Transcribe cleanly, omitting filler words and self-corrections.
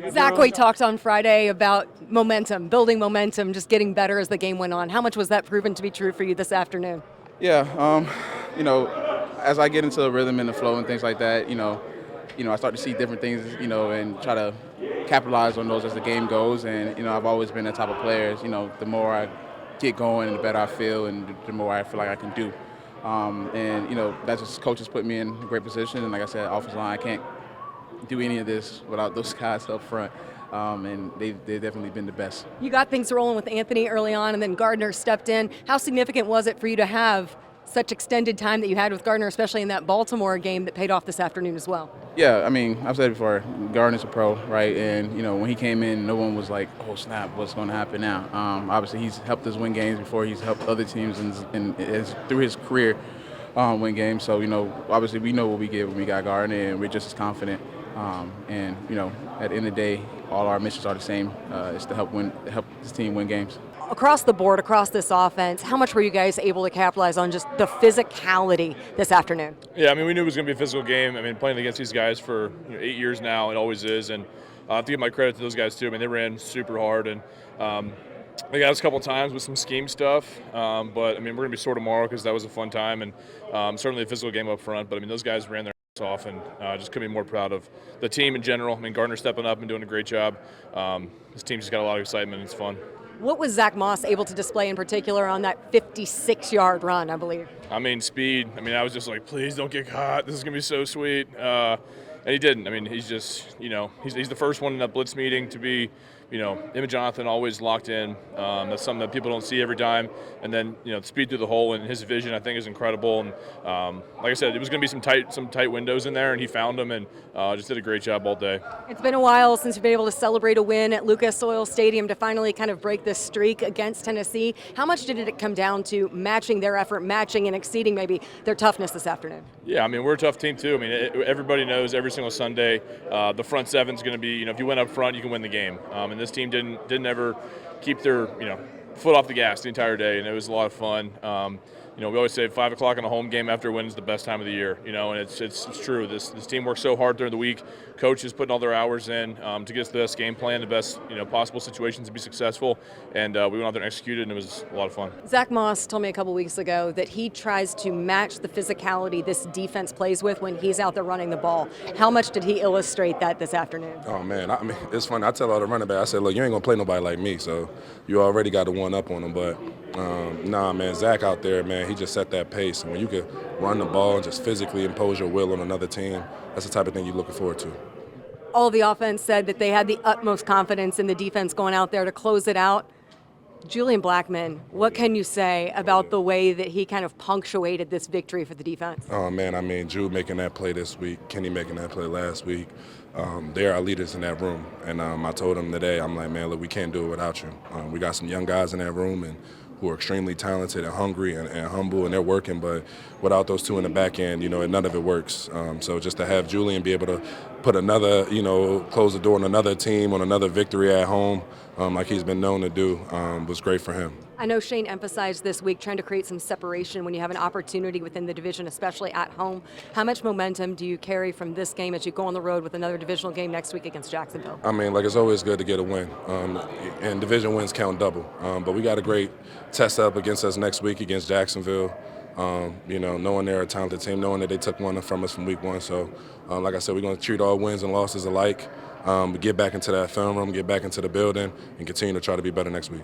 Zach, we talked on Friday about momentum, building momentum, just getting better as the game went on. How much was that proven to be true for you this afternoon? Yeah, you know, as I get into the rhythm and the flow and things like that, I start to see different things, and try to capitalize on those as the game goes. And I've always been that type of player. The more I get going, the better I feel, and the more I feel like I can do. That's just coaches put me in a great position. And like I said, offensive line, I can't do any of this without those guys up front. And they've definitely been the best. You got things rolling with Anthony early on, and then Gardner stepped in. How significant was it for you to have such extended time that you had with Gardner, especially in that Baltimore game that paid off this afternoon as well? Yeah, I mean, I've said it before, Gardner's a pro, right? And, when he came in, no one was like, oh, snap, what's going to happen now? Obviously, he's helped us win games before. He's helped other teams through his career win games. So, obviously, we know what we get when we got Gardner, and we're just as confident. At the end of the day, all our missions are the same. It's to help this team win games. Across the board, across this offense, how much were you guys able to capitalize on just the physicality this afternoon? Yeah, I mean, we knew it was going to be a physical game. I mean, playing against these guys for 8 years now, it always is. And I have to give my credit to those guys, too. I mean, they ran super hard. And they got us a couple times with some scheme stuff. But, I mean, we're going to be sore tomorrow because that was a fun time. And certainly a physical game up front. But, I mean, those guys ran their off, and just couldn't be more proud of the team in general. I mean, Gardner stepping up and doing a great job. This team's just got a lot of excitement, and it's fun. What was Zach Moss able to display in particular on that 56-yard run, I believe? I mean, speed. I mean, I was just like, please don't get caught. This is going to be so sweet. And he didn't. I mean, he's just, he's the first one in that blitz meeting to be, him and Jonathan always locked in. That's something that people don't see every time. And then, the speed through the hole and his vision, I think, is incredible. And like I said, it was going to be some tight windows in there, and he found them and just did a great job all day. It's been a while since you've been able to celebrate a win at Lucas Oil Stadium to finally kind of break this streak against Tennessee. How much did it come down to matching their effort, matching and exceeding maybe their toughness this afternoon? Yeah, I mean, we're a tough team too. I mean, everybody knows every single Sunday the front seven's going to be, if you win up front, you can win the game. And this team didn't ever keep their, foot off the gas the entire day, and it was a lot of fun. We always say 5 o'clock on a home game after a win is the best time of the year, and it's true. This team works so hard during the week. Coach is putting all their hours in to get us the best game plan, the best possible situations to be successful, and we went out there and executed, and it was a lot of fun. Zach Moss told me a couple weeks ago that he tries to match the physicality this defense plays with when he's out there running the ball. How much did he illustrate that this afternoon? Oh, man, I mean, it's funny. I tell all the running back, I said, look, you ain't going to play nobody like me, so you already got the one up on them. But, man, Zack out there, man, he just set that pace. And when you can run the ball and just physically impose your will on another team, that's the type of thing you're looking forward to. All of the offense said that they had the utmost confidence in the defense going out there to close it out. Julian Blackmon, what can you say about the way that he kind of punctuated this victory for the defense? Oh, man, I mean, Drew making that play this week, Kenny making that play last week. They're our leaders in that room. And I told them today, I'm like, man, look, we can't do it without you. We got some young guys in that room and who are extremely talented and hungry and humble, and they're working. But without those two in the back end, none of it works. So just to have Julian be able to put another, close the door on another team, on another victory at home, like he's been known to do, was great for him. I know Shane emphasized this week trying to create some separation when you have an opportunity within the division, especially at home. How much momentum do you carry from this game as you go on the road with another divisional game next week against Jacksonville? I mean, it's always good to get a win, and division wins count double. But we got a great test up against us next week against Jacksonville. Knowing they're a talented team, knowing that they took one from us from week one. So, like I said, we're going to treat all wins and losses alike, get back into that film room, get back into the building, and continue to try to be better next week.